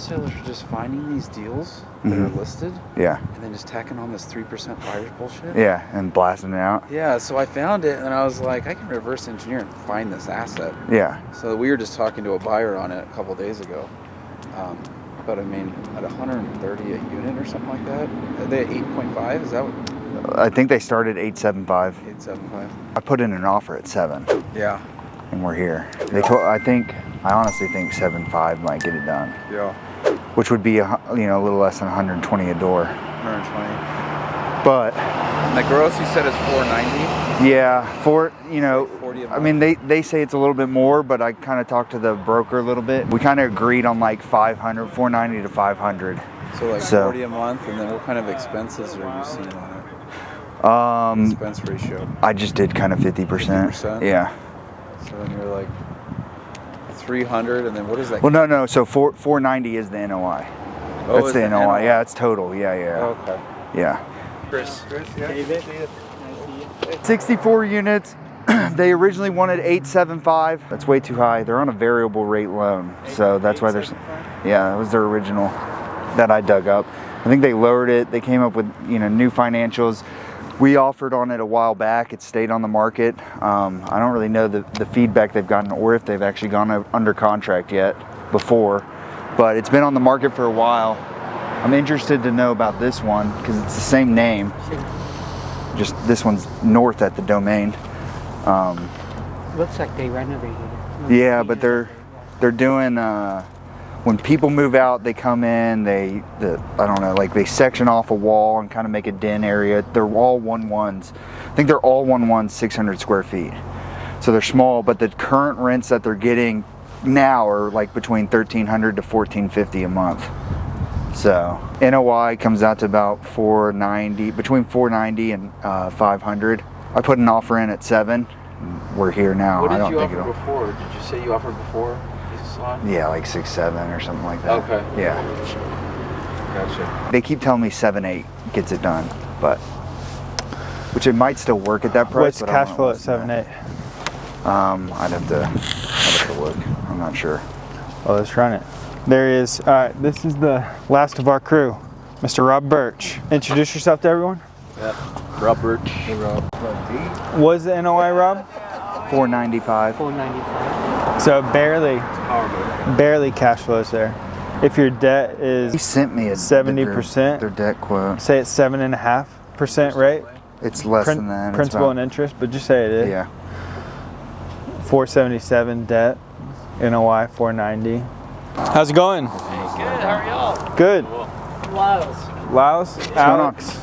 wholesalers are just finding these deals that are listed. Yeah. And then just tacking on this 3% buyer's bullshit. Yeah, and blasting it out. Yeah, so I found it and I was like, I can reverse engineer and find this asset. Yeah. So we were just talking to a buyer on it a couple days ago. But I mean, at 130 a unit or something like that, are they at 8.5? Is that what? I think they started 875. 875. I put in an offer at 7. Yeah. And we're here. I honestly think 7.5 might get it done. Yeah. Which would be a little less than 120 a door. 120. But and the gross you said is 490. Yeah, I mean they say it's a little bit more, but I kind of talked to the broker a little bit. We kind of agreed on like 490 to 500. So 40 a month, and then what kind of expenses are you seeing on it? Expense ratio. I just did kind of 50%. 50%? Yeah. So then you're like 300, and then what is that? Well, no. So 490 is the NOI. Oh, that's the NOI. Yeah, it's total. Yeah. Okay. Yeah. Chris, yeah. David. 64 units. They originally wanted 875. That's way too high. They're on a variable rate loan, so that's why there's. Yeah, that was their original that I dug up. I think they lowered it. They came up with new financials. We offered on it a while back. It stayed on the market. I don't really know the feedback they've gotten or if they've actually gone under contract yet before, but it's been on the market for a while. I'm interested to know about this one because it's the same name. Just this one's north at the Domain. Looks like they renovated it. Yeah, but they're doing. When people move out, they come in. I don't know, like they section off a wall and kind of make a den area. They're all 1-1s. I think they're all 1-1s, 600 square feet. So they're small, but the current rents that they're getting now are like between $1,300 to $1,450 a month. So NOI comes out to about 490, between 490 and 500. I put an offer in at 7. We're here now. What did you offer before? Did you say you offered before? Yeah, like 6-7 or something like that. Okay. Yeah. Gotcha. They keep telling me 7-8 gets it done, which it might still work at that price. What's cash flow at 7-8? I'd have to look. I'm not sure. Well, let's run it. There he is. All right, this is the last of our crew, Mr. Rob Birch. Introduce yourself to everyone. Yeah. Rob Birch. Hey, Rob. What is the NOI, Rob? 495. 495. So barely cash flows there. If your debt is, he sent me 70%, their debt quote. Say it's 7.5% rate. It's less than that. Principal and interest, but just say it is. Yeah. 477 debt, NOI 490. How's it going? Hey, good. How are y'all? Good. Laos. Alex.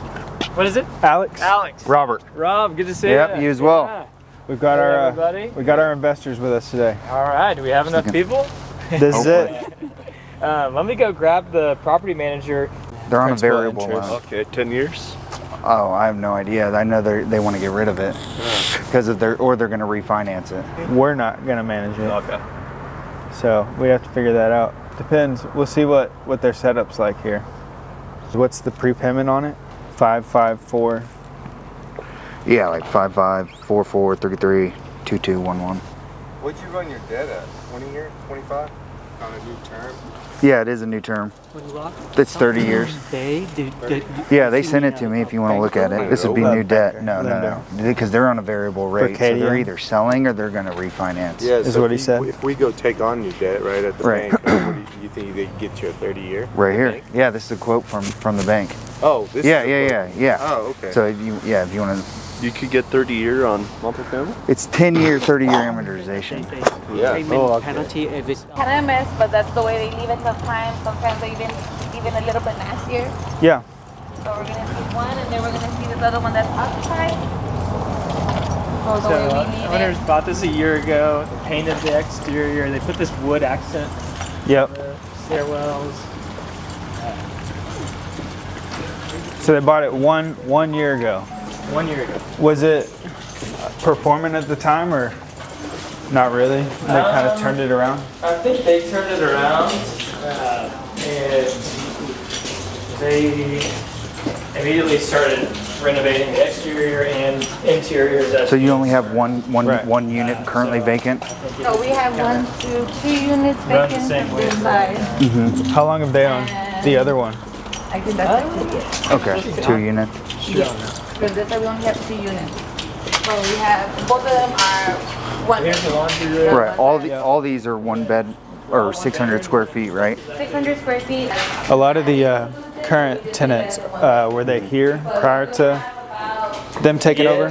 What is it? Alex. Robert. Rob, good to see you. Yep, you as well. Yeah. We've got our investors with us today. All right. Do we have enough people? This is it. Let me go grab the property manager. They're on a Principal variable interest. loan. Okay, 10 years. Oh, I have no idea. I know they want to get rid of it because they're going to refinance it. We're not going to manage it. Okay. So we have to figure that out. Depends. We'll see what their setup's like here. What's the prepayment on it? 554. Yeah, like 55, 44, 33, 2211. What'd you run your debt at? 20 years? 25? On a new term? Yeah, it is a new term. It's 30 years. Yeah, they sent it to me if you want to look at it. This would be new debt. No. Because they're on a variable rate. So they're either selling or they're going to refinance. Yeah, is what he said. If we go take on new debt, right, at the bank, what do you think they get you a 30-year? Right here. Yeah, this is a quote from the bank. Oh, this is Yeah. Oh, okay. So if you want to... You could get 30-year on multifamily? It's 10-year, 30-year amortization. Yeah. Payment penalty if it's kind of a mess, but that's the way they leave it sometimes. Sometimes they even a little bit nastier. Yeah. So we're gonna see one, and then we're gonna see this other one that's outside. So the owners bought this a year ago. They painted the exterior. They put this wood accent. Yep. The stairwells. So they bought it one year ago. 1 year ago. Was it performing at the time or not really? They kind of turned it around? I think they turned it around and they immediately started renovating the exterior and interiors. So you only have one Right. unit currently vacant? So we have 1, 2, 3 units Run the vacant same way. this side. How long have they owned the other one? I think that's like 2 years. Okay, 2 units. Yes. Because this side we only have 2 units. So we have, both of them are 1 Here's the bedroom. laundry room. Right, all these are 1 bed or 600 square feet, right? 600 square feet. A lot of the current tenants, were they here prior to them taking over?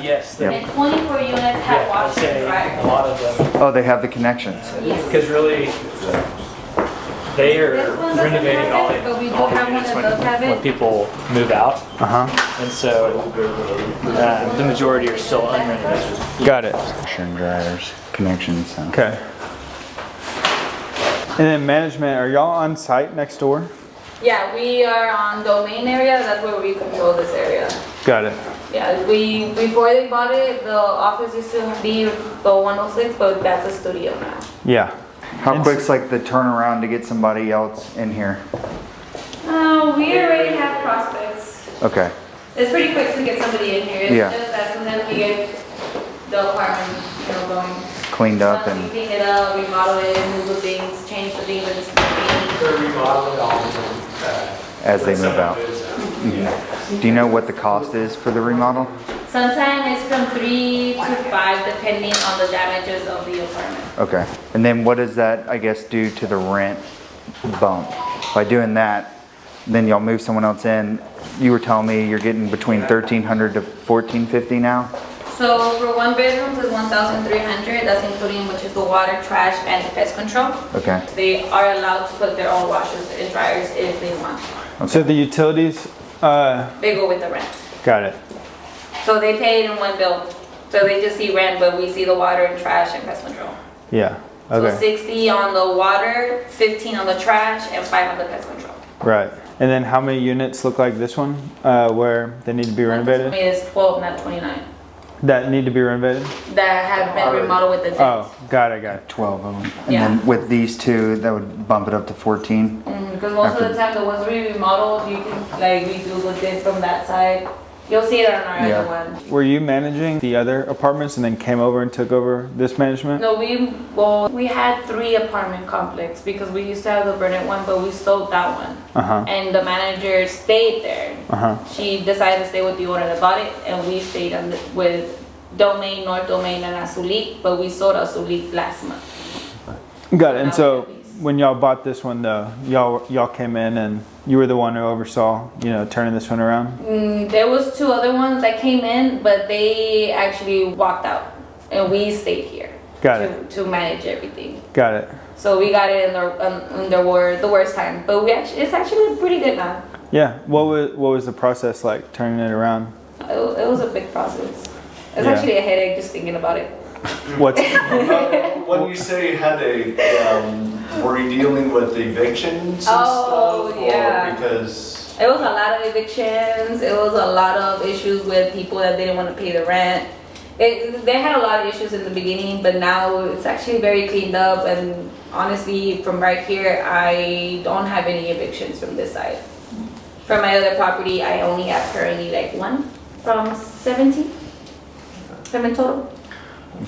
Yes. And 24 units have I'd washer say and a dryer. lot of them. Oh, they have the connections. Because really, they are This one doesn't renovating have all it, but we do the have one units that does have when it. people move out. Uh-huh. And so the majority are still unrenovated. Got it. Washer and dryers, connections. So. Okay. And then management, are y'all on site next door? Yeah, we are on domain area. That's where we control this area. Got it. Yeah, before they bought it, the office used to be the 106, but that's a studio now. Yeah. How And quick's like the turnaround to get somebody else in here? We already have prospects. Okay, It's pretty quick to get somebody in here. It's Yeah. just that sometimes we get the apartment, going. cleaned up Sometimes we and, clean it up, remodel it, move the things, change the things that it's They're remodeling all of them. as they move out. Do you know what the cost is for the remodel? Sometimes it's from 3 to 5 depending on the damages of the apartment. Okay, and then what does that, I guess, do to the rent bump? By doing that, then y'all move someone else in. You were telling me you're getting between 1,300 to 1,450 now? So for 1 bedroom is 1,300. That's including which is the water, trash, and pest control. Okay, They are allowed to put their own washers and dryers if they want. So the utilities, They go with the rent. got it. So they pay it in one bill. So they just see rent, but we see the water and trash and pest control. Yeah. So Okay. 60 on the water, 15 on the trash, and 5 on the pest control. Right. And then how many units look like this one, where they need to be This renovated? is 12, not 29. That need to be renovated? That have been remodeled with the dents. Oh, got it. 12 of them. And Yeah. then with these two, that would bump it up to 14? Because most of the time, the ones we remodeled, you can like we do the dip from that side. You'll see it on our Yeah. other one. Were you managing the other apartments and then came over and took over this management? No, we had 3 apartment complex because we used to have the Burnett one, but we sold that one. Uh-huh. And the manager stayed there. Uh-huh. She decided to stay with the owner that bought it, and we stayed with Domain, North Domain, and Azulik, but we sold Azulik last month. Got it. And so when y'all bought this one though, y'all came in and you were the one who oversaw, turning this one around? There was 2 other ones that came in, but they actually walked out, and we stayed here Got it. to manage everything. Got it. So we got it in the worst time, but it's actually pretty good now. Yeah. What was the process like turning it around? It was a big process. It's Yeah. actually a headache just thinking about it. What's When you say headache, were you dealing with evictions and Oh, stuff? yeah. Or because, It was a lot of evictions. It was a lot of issues with people that didn't want to pay the rent. They had a lot of issues in the beginning, but now it's actually very cleaned up. And honestly, from right here, I don't have any evictions from this side. From my other property, I only have currently like 1 from 17 from in total.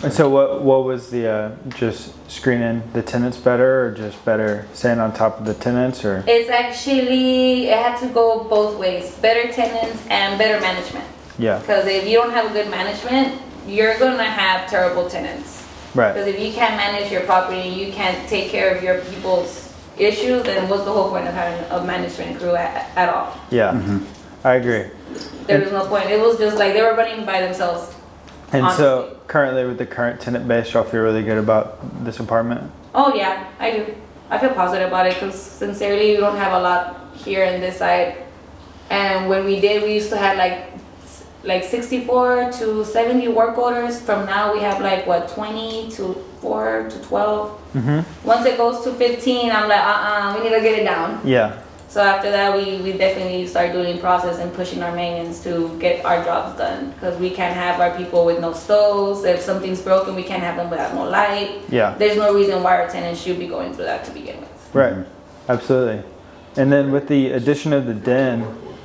And so what was the just screening the tenants better, or just better staying on top of the tenants, or? It had to go both ways, better tenants and better management. Yeah. Because if you don't have a good management, you're gonna have terrible tenants. Because Right. if you can't manage your property, you can't take care of your people's issues, then what's the whole point of having a management crew at all? Yeah. I agree. There was no point. It was just like they were running by themselves. And so Honestly. currently with the current tenant base, y'all feel really good about this apartment? Oh yeah, I do. I feel positive about it because sincerely, we don't have a lot here in this side. And when we did, we used to have like 64 to 70 work orders. From now, we have like 20 to 4 to 12. Mm-hmm. Once it goes to 15, I'm like, we need to get it down. Yeah. So after that, we definitely start doing process and pushing our maintenance to get our jobs done. Because we can't have our people with no stoves. If something's broken, we can't have them without no light. Yeah. There's no reason why our tenants should be going through that to begin with. Right. Absolutely. And then with the addition of the den,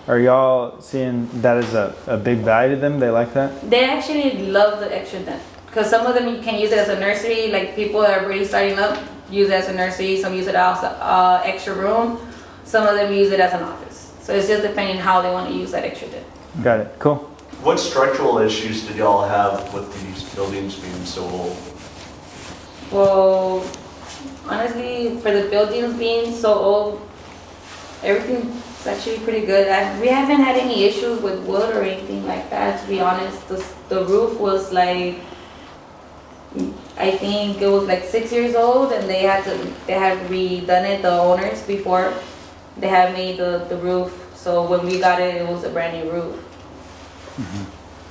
Are y'all seeing that as a big value to them? They like that? They actually love the extra den because some of them you can use it as a nursery. Like people that are really starting up use it as a nursery. Some use it as extra room. Some of them use it as an office. So it's just depending how they want to use that extra den. Got it. Cool. What structural issues did y'all have with these buildings being so old? Well, honestly, for the buildings being so old, everything's actually pretty good. We haven't had any issues with wood or anything like that, to be honest. The roof was like, I think it was like 6 years old, and they had redone it, the owners, before. They had made the roof, so when we got it, it was a brand new roof.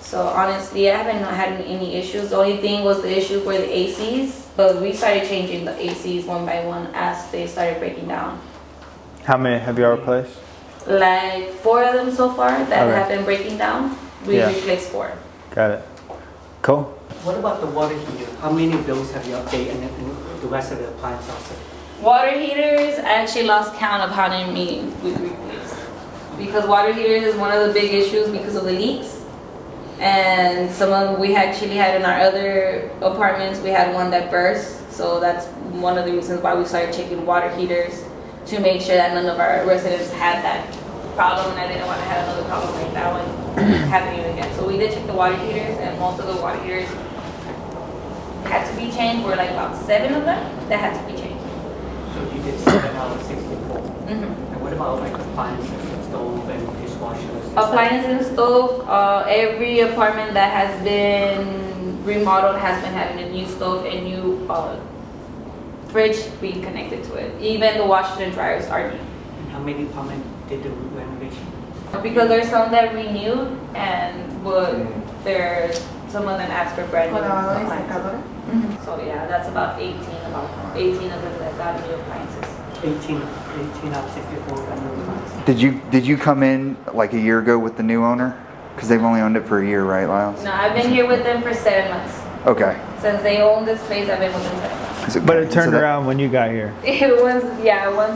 So honestly, I haven't had any issues. The only thing was the issues were the ACs, but we started changing the ACs one by one as they started breaking down. How many have y'all replaced? Like 4 of them so far that Okay. have been breaking down. We Yeah. replaced 4. Got it. Cool. What about the water heater? How many bills have you updated and the rest of the appliances also? Water heaters, I actually lost count of how many we replaced. Because water heaters is one of the big issues because of the leaks. And some of them we actually had in our other apartments, we had one that burst. So that's one of the reasons why we started checking water heaters to make sure that none of our residents had that problem. And I didn't want to have another problem like that one happening again. So we did check the water heaters, and most of the water heaters had to be changed. We're like about 7 of them that had to be changed. So you did 7 out of 64. Mm-hmm. And what about like appliances, stove and dishwashers? Appliances and stove, every apartment that has been remodeled has been having a new stove and new fridge being connected to it. Even the washers and dryers are new. And how many apartments did the renovation? Because there's some that renewed and there's some of them asked for brand new appliances. So yeah, that's about 18 of them that got new appliances. 18 out of 64 brand new appliances. Did you come in like a year ago with the new owner? Because they've only owned it for a year, right, Lyles? No, I've been here with them for 7 months. Okay. Since they own this place, I've been with them 7 months. But it turned around when you got here. Once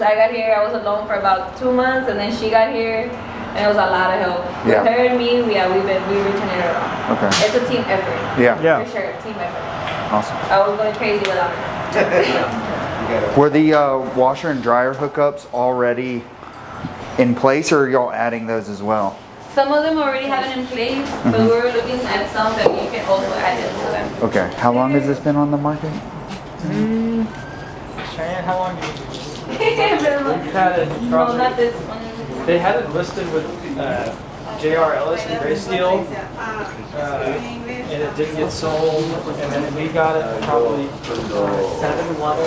I got here, I was alone for about 2 months, and then she got here, and it was a lot of help. Yeah. With her and me, we turning it around. Okay. It's a team effort. Yeah. Yeah. For sure, team effort. Awesome. I was going crazy without her. Were the washer and dryer hookups already in place, or are y'all adding those as well? Some of them already have it in place, but we're looking at some that we can also add into them. Okay. How long has this been on the market? Cheyenne, how long did you We've had it? No, not this one. They had it listed with J.R. Ellis and Gray Steel, and it didn't get sold, and then we got it probably 7 water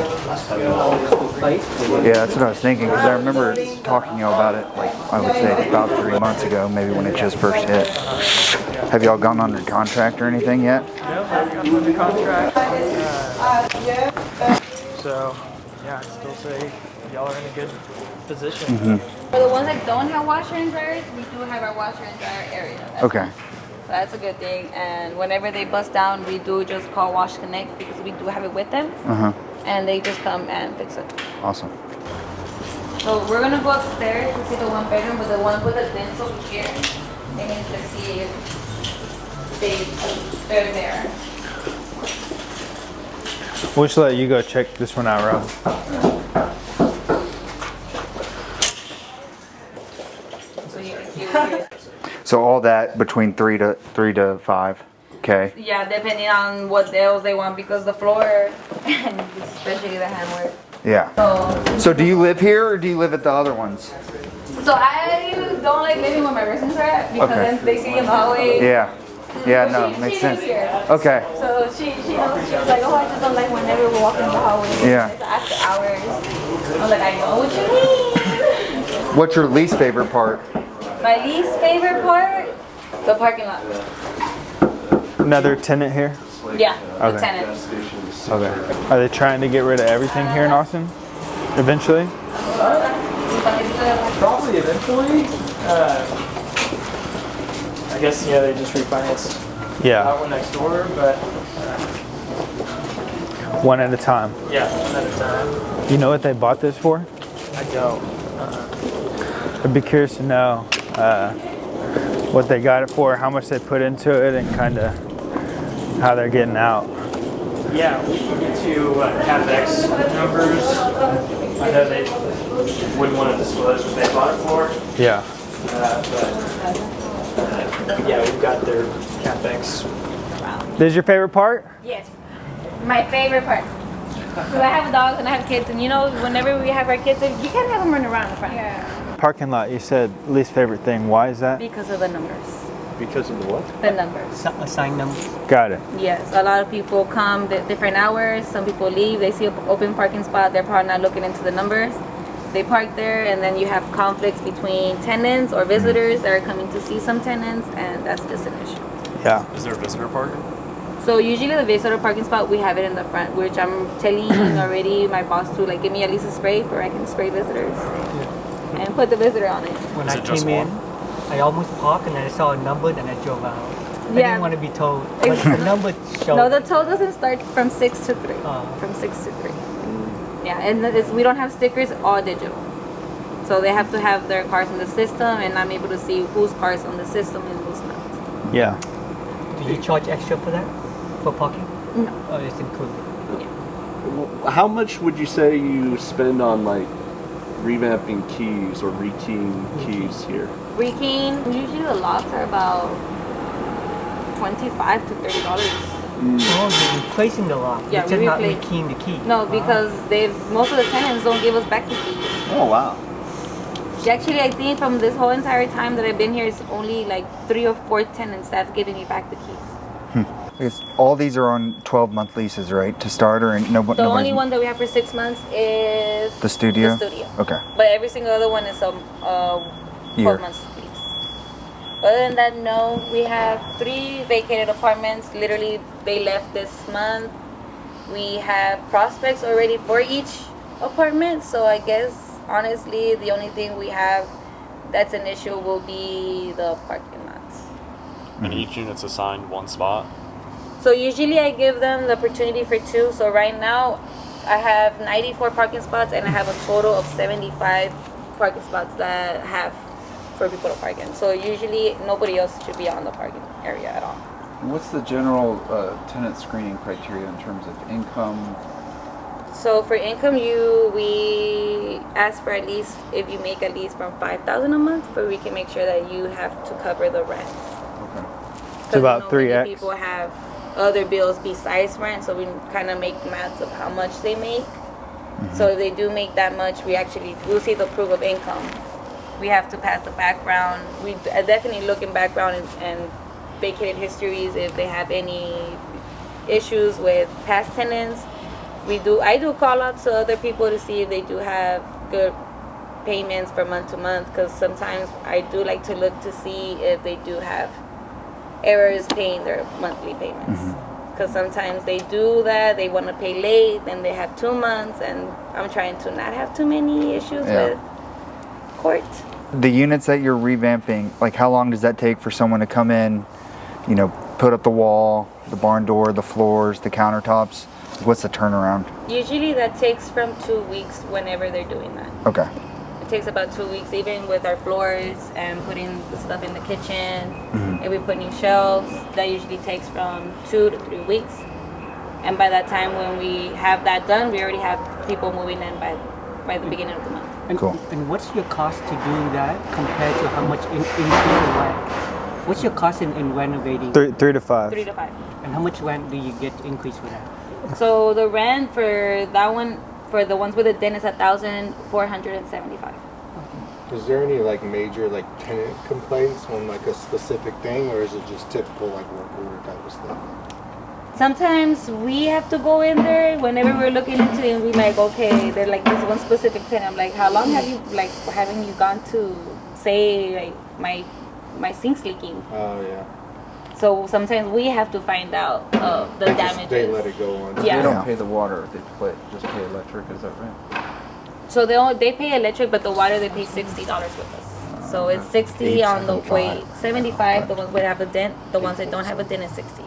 replaced. Yeah, that's what I was thinking, because I remember talking to y'all about it, like, I would say about 3 months ago, maybe when it just first hit. Have y'all gone under contract or anything yet? no, under contract. So, yeah, I still say y'all are in a good position. For the ones that don't have washer and dryers, we do have our washer and dryer area. Okay. So that's a good thing. And whenever they bust down, we do just call Wash Connect because we do have it with them. And they just come and fix it. Awesome. So we're gonna go upstairs to see the 1 bedroom, but the one with the vents over here, they need to see if they're there. We'll just let you go check this one out, Rob. So you can see over here. So all that between 3 to 5. Okay. Yeah, depending on what else they want, because the floor, and especially the handwork. Yeah. So do you live here or do you live at the other ones? So I don't like living where my residents are at because Okay. then they see in the hallway. Yeah. Yeah, But no, she makes lives sense. here. Okay. So she knows, she was like, oh, I just don't like whenever we're walking the hallway. Yeah. It's after hours. I was like, I know what you mean. What's your least favorite part? My least favorite part, the parking lot. Another tenant here? Yeah, the Okay. tenant. Okay. Are they trying to get rid of everything here in Austin? Eventually? Probably eventually. I guess, yeah, they just refinance Yeah. that one next door, but One at a time. yeah, one at a time. You know what they bought this for? I don't. I'd be curious to know. what they got it for, how much they put into it, and kind of how they're getting out. Yeah, we can get you CapEx numbers. I know they wouldn't want to disclose what they bought it for, Yeah. but yeah, we've got their CapEx. This is your favorite part? Yes, my favorite part. Because I have dogs and I have kids, and you know, whenever we have our kids, you can't have them run around in front. Yeah. Parking lot, you said least favorite thing. Why is that? Because of the numbers. Because of the what? The numbers. Assigned numbers. Got it. Yes, a lot of people come at different hours. Some people leave. They see an open parking spot. They're probably not looking into the numbers. They park there, and then you have conflicts between tenants or visitors that are coming to see some tenants, and that's just an issue. Yeah. Is there a visitor parking? So usually the visitor parking spot, we have it in the front, which I'm telling already my boss to like give me at least a spray for I can spray visitors and put the visitor on it. When Is I it just came in, one? I almost parked and then I saw a number, then I drove out. I Yeah. didn't want to be told, but the number showed. No, the toll doesn't start from 6 to 3. Oh. From 6 to 3. Yeah, and we don't have stickers, all digital. So they have to have their cars in the system, and I'm able to see whose car's on the system and who's not. Yeah. Do you charge extra for that? For parking? No. Oh, it's included. How much would you say you spend on like revamping keys or rekeying keys here? Rekeying, usually the locks are about $25 to $30. Oh, you're replacing the lock. Yeah, You're just we not replace- rekeying the key. No, because most of the tenants don't give us back the keys. Oh wow. Actually, I think from this whole entire time that I've been here, it's only like 3 or 4 tenants that have given me back the keys. I guess all these are on 12-month leases, right? To start, or no? The only one that we have for 6 months is The studio? The studio. Okay. But every single other one is 12 months lease. Other than that, no. We have 3 vacated apartments. Literally, they left this month. We have prospects already for each apartment. So I guess, honestly, the only thing we have that's an issue will be the parking lots. And each unit's assigned one spot? So usually I give them the opportunity for 2. So right now I have 94 parking spots and I have a total of 75 parking spots that I have for people to park in. So usually nobody else should be on the parking area at all. And what's the general tenant screening criteria in terms of income? So for income, we ask for at least, if you make at least from $5,000 a month, but we can make sure that you have to cover the rent. Okay. It's about many 3x. people have other bills besides rent, so we kind of make math of how much they make. So if they do make that much, we'll see the proof of income. We have to pass the background. We definitely look in background and vacated histories if they have any issues with past tenants. I do call out to other people to see if they do have good payments from month to month, because sometimes I do like to look to see if they do have errors paying their monthly payments. Because sometimes they do that, they want to pay late, then they have 2 months, and I'm trying to not have too many issues with court. The units that you're revamping, like how long does that take for someone to come in, put up the wall, the barn door, the floors, the countertops? What's the turnaround? Usually that takes from 2 weeks whenever they're doing that. Okay. It takes about 2 weeks, even with our floors and putting the stuff in the kitchen. If we put new shelves, that usually takes from 2 to 3 weeks. And by that time, when we have that done, we already have people moving in by the beginning of the month. And, Cool. and what's your cost to doing that compared to how much increase in rent? What's your cost in renovating? 3 to 5. 3 to 5. And how much rent do you get increase for that? So the rent for that one, for the ones with the den, is $1,475. Is there any like major like tenant complaints on like a specific thing, or is it just typical like work order type of stuff? Sometimes we have to go in there whenever we're looking into it, and we like, okay, they're like this one specific tenant. I'm like, how long haven't you gone to say like my sink's leaking? Oh yeah. So sometimes we have to find out the damages. They let it go on. Yeah. They don't pay the water, they just pay electric, is that right? So they pay electric, but the water they pay $60 with us. So it's 60 on the way, 75 the ones that have a dent. The ones that don't have a dent is 60.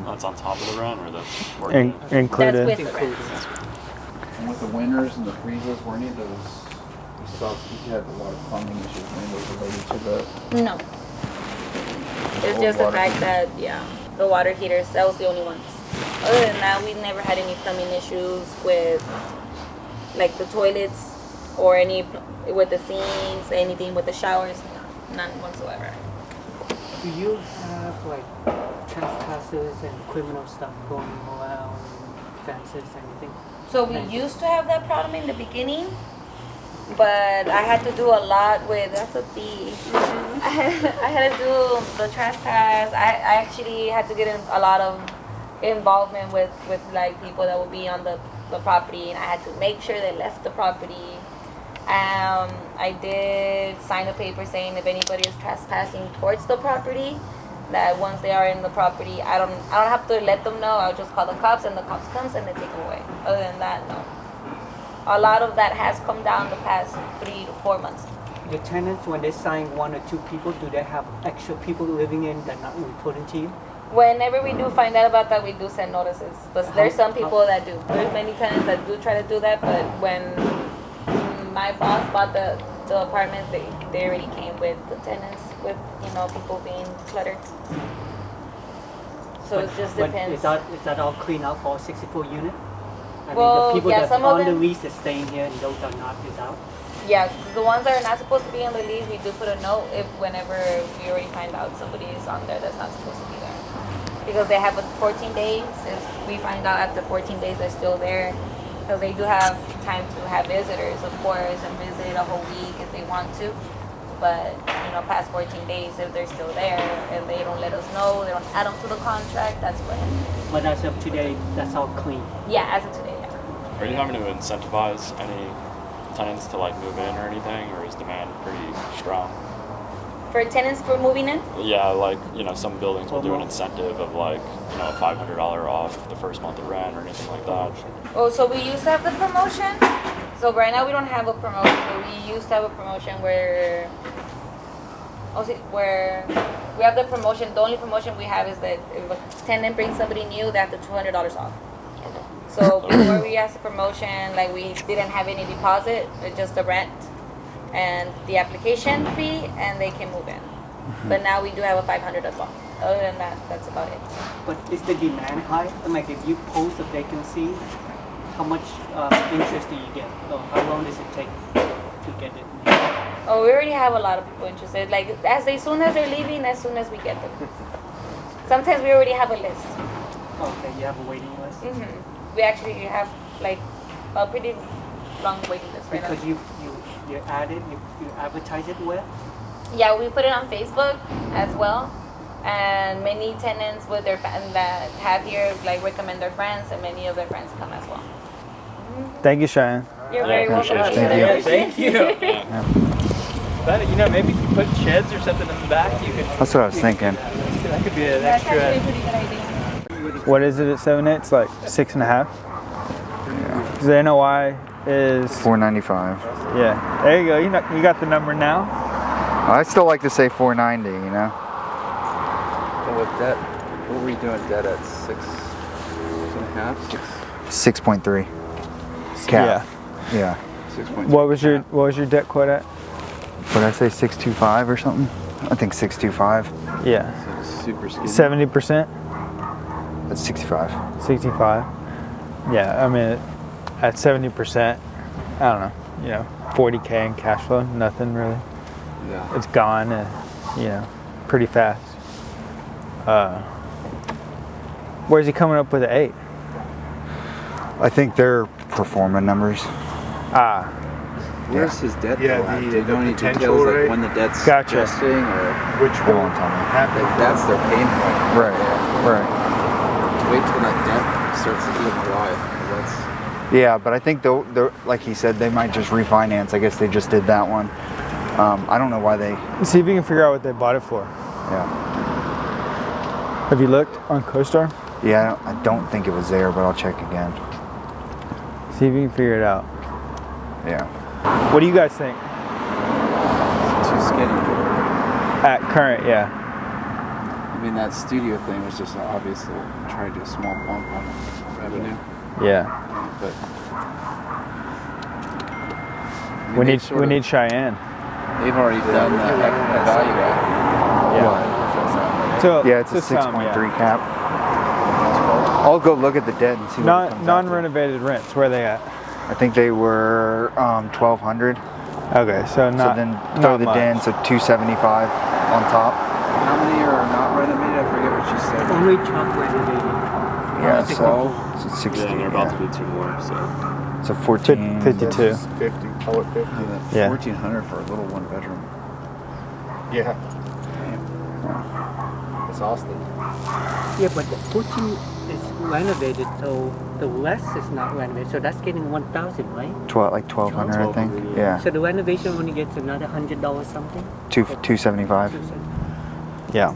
That's on top of the rent, or that's working? Included. That's with the rent. And with the winters and the freezes, were any of those You had a lot of plumbing issues maybe related to the. No. It's just the fact that, yeah, the water heaters, that was the only ones. Other than that, we never had any plumbing issues with, like, the toilets or with the sinks, anything with the showers. None whatsoever. Do you have like trespasses and criminal stuff going around, fences, anything? So we used to have that problem in the beginning, but I had to do a lot with, that's a bee. I had to do the trespass. I actually had to get in a lot of involvement with like people that would be on the property, and I had to make sure they left the property. I did sign a paper saying if anybody is trespassing towards the property, that once they are in the property, I don't have to let them know. I'll just call the cops, and the cops comes and they take them away. Other than that, no. A lot of that has come down the past 3 to 4 months. The tenants, when they sign 1 or 2 people, do they have extra people living in that not reporting to you? Whenever we do find out about that, we do send notices. But there's some people that do. There's many tenants that do try to do that, but when my boss bought the apartment, they already came with the tenants, with, you know, people being cluttered. So it just depends. Is that all clean out for 64 unit? I Well, mean, the people yeah, that's some of on the them- lease is staying here and those are not is out. Yeah, the ones that are not supposed to be on the lease, we do put a note if whenever we already find out somebody is on there that's not supposed to be there. Because they have 14 days. If we find out after 14 days they're still there, because they do have time to have visitors, of course, and visit a whole week if they want to. But, you know, past 14 days, if they're still there and they don't let us know, they don't add them to the contract, that's when. But as of today, that's all clean. Yeah, as of today, yeah. Are you having to incentivize any tenants to like move in or anything, or is demand pretty strong? For tenants for moving in? Yeah, like, you know, some buildings will do an incentive of like, you know, $500 off the first month of rent or anything like that. Oh, so we used to have the promotion. So right now we don't have a promotion, but we used to have a promotion where we have the promotion. The only promotion we have is that if a tenant brings somebody new, they have the $200 off. Okay. So before we asked the promotion, like we didn't have any deposit, just the rent and the application fee, and they can move in. But now we do have a $500 as well. Other than that, that's about it. But is the demand high? Like if you post a vacancy, how much interest do you get? Or how long does it take to get it? Oh, we already have a lot of people interested. Like as soon as they're leaving, as soon as we get them. Sometimes we already have a list. Okay, you have a waiting list? We actually have like a pretty long waiting list right now. Because you add it, you advertise it where? Yeah, we put it on Facebook as well, and many tenants with their that have here like recommend their friends, and many of their friends come as well. Thank you, Cheyenne. You're very welcome. Thank you. Thank you. But, you know, maybe if you put sheds or something in the back, you could. That's what I was thinking. That could be an That's extra. actually a pretty good idea. What is it at 7.8? It's like 6.5. Because the NOI is $495. yeah. There you go. You got the number now. I still like to say $490. You know. But with debt, what were you doing debt at 6.5? 6.3. Cap. Yeah. Yeah. 6.2. What was your debt quote at? Would I say 625 or something? I think 625. Yeah. So super skinny. 70%. That's 65. 65. Yeah. I mean, at 70%, I don't know. You know, 40K in cash flow. Nothing really. Yeah. It's gone. You know, pretty fast. Where's he coming up with an 8? I think they're performing numbers. Ah, Where's his debt? Yeah, though? the- Do you know the any potential details rate? like when the debt's Gotcha. adjusting or Which They one? won't tell me. like that's their pain point. Right. Right. Wait till that debt starts to eat alive. That's Yeah, but I think they're like he said, they might just refinance. I guess they just did that one. I don't know why they. see if you can figure out what they bought it for. Yeah. Have you looked on CoStar? Yeah. I don't think it was there, but I'll check again. See if you can figure it out. Yeah. What do you guys think? too skinny. At current, yeah. I mean, that studio thing was just obviously trying to do a small bump on revenue. Yeah. But We need Cheyenne. They've already done that value add. So Yeah, it's a to some, 6.3 cap. I'll go look at the debt and see what it comes out to. Non-renovated rents, where are they at? I think they were 1,200. Okay, so not. So then throw not the much. den, so 275 on top. How many are not renovated? I forget what you said. Only Chuck renovated. Yeah, So, so 60. Yeah, they're about to do 2 more. So So 14. 52. 50, call it 50. Yeah. 1,400 for a little 1 bedroom. Yeah. It's Austin. Yeah, but the 14 is renovated, so the rest is not renovated. So that's getting 1,000, right? 1,200, I think. Yeah, So the renovation only gets another $100 something. 275. Yeah,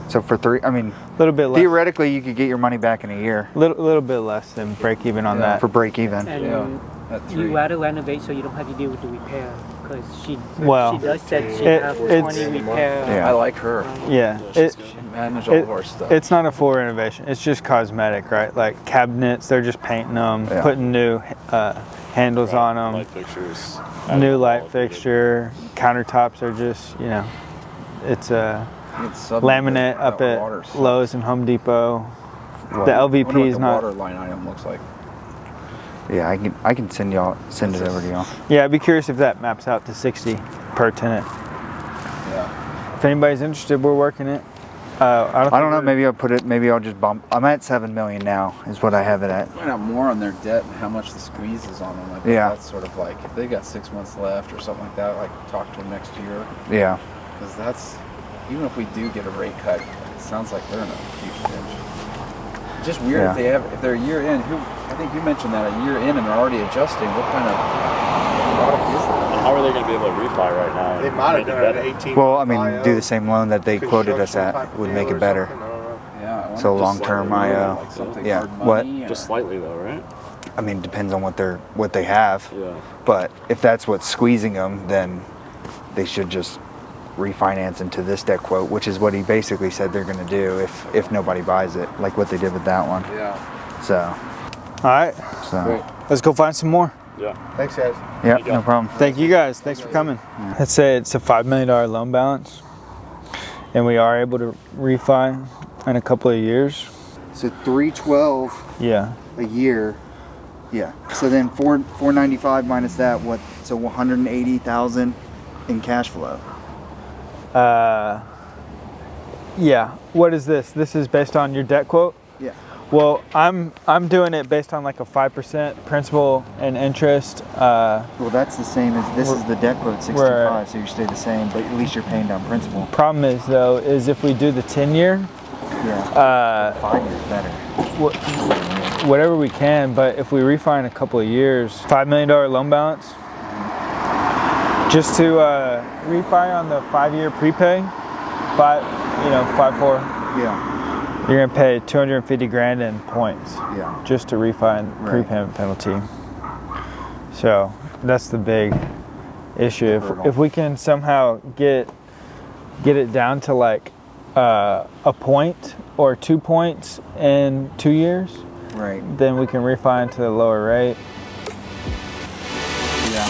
So for three, I mean, a little bit less. theoretically, you could get your money back in a year Little bit less than break even on that. for break even. And Yeah, at 3. you rather renovate so you don't have to deal with the repair, because she Well, does said she it- have it's- 20 repair. Yeah. I like her. Yeah, She manage all of our stuff. it's not a full renovation. It's just cosmetic, right? Like cabinets, they're just painting them, Yeah. putting new handles on them, light fixtures. new light fixture. Countertops are just, it's a It's sub- laminate up that at water sucks. Lowe's and Home Depot. Well, The I wonder LVP what is the not. water line item looks like. Yeah, I can send it over to y'all. Yeah, I'd be curious if that maps out to 60 per tenant. Yeah. If anybody's interested, we're working it. I I don't know. Maybe I'll put it. Maybe I'll just bump. I'm at 7 million now. Is what I have it at. Find out more on their debt and how much the squeeze is on them. Like Yeah. That's sort of like if they got 6 months left or something like that. Like talk to them next year, Yeah. because that's even if we do get a rate cut, it sounds like they're in a huge pinch. It's just weird Yeah. if they're a year in. I think you mentioned that a year in and they're already adjusting. What kind of product is that? And how are they going to be able to refi right now? They and might make have it done an better? 18. Well, I mean, do the same loan that they quoted us at would make it better. Yeah. I wonder So if long just term, slightly, I like something yeah. hard What? money or- Just slightly though, right? I mean, depends on what they have. Yeah. But if that's what's squeezing them, then they should just refinance into this debt quote, which is what he basically said they're going to do if nobody buys it, like what they did with that one. Yeah. So, All right, Great. let's go find some more. Yeah. Thanks, guys. yeah, you go. no problem. Thank you guys. Thanks for coming. Let's say it's a $5 million loan balance, and we are able to refi in a couple of years. So 312 Yeah. a year. Yeah. So then 495 minus that, what? So 180,000 in cash flow. Yeah. What is this? This is based on your debt quote? Yeah. Well, I'm doing it based on like a 5% principal and interest. Well, that's the same as this is the debt quote 65, We're- so you stay the same, but at least you're paying down principal. Problem is though, is if we do the 10-year, Yeah. 5 years better. whatever we can, but if we refi in a couple of years, $5 million loan balance, just to refi on the 5-year prepay, 5.4, Yeah. you're gonna pay 250 grand in points Yeah. just to refi and Right. prepayment penalty. So that's the big issue. If we can somehow get it down to like a point or 2 points in 2 years, Right. then we can refi into the lower rate. Yeah.